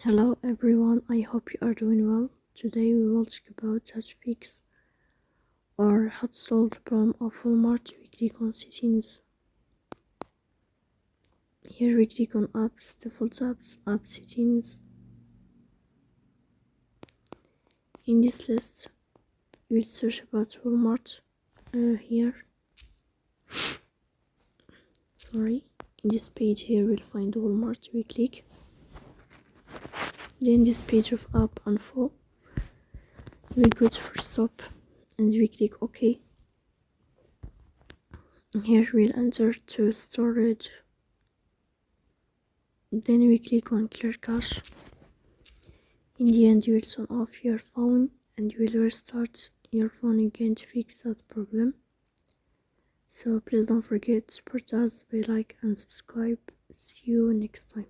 Hello everyone, I hope you are doing well. Today we will talk about how to fix or how to solve the problem of Walmart. We click on settings. Here we click on apps, default apps, app settings. In this list we'll search about Walmart. In this page here we'll find Walmart. We click. Then this page of app info, we go to first stop and we click OK. Here we'll enter to storage. Then we click on clear cache. In the end you will turn off your phone and you will restart your phone again to fix that problem. So please don't forget to support us by like and subscribe. See you next time.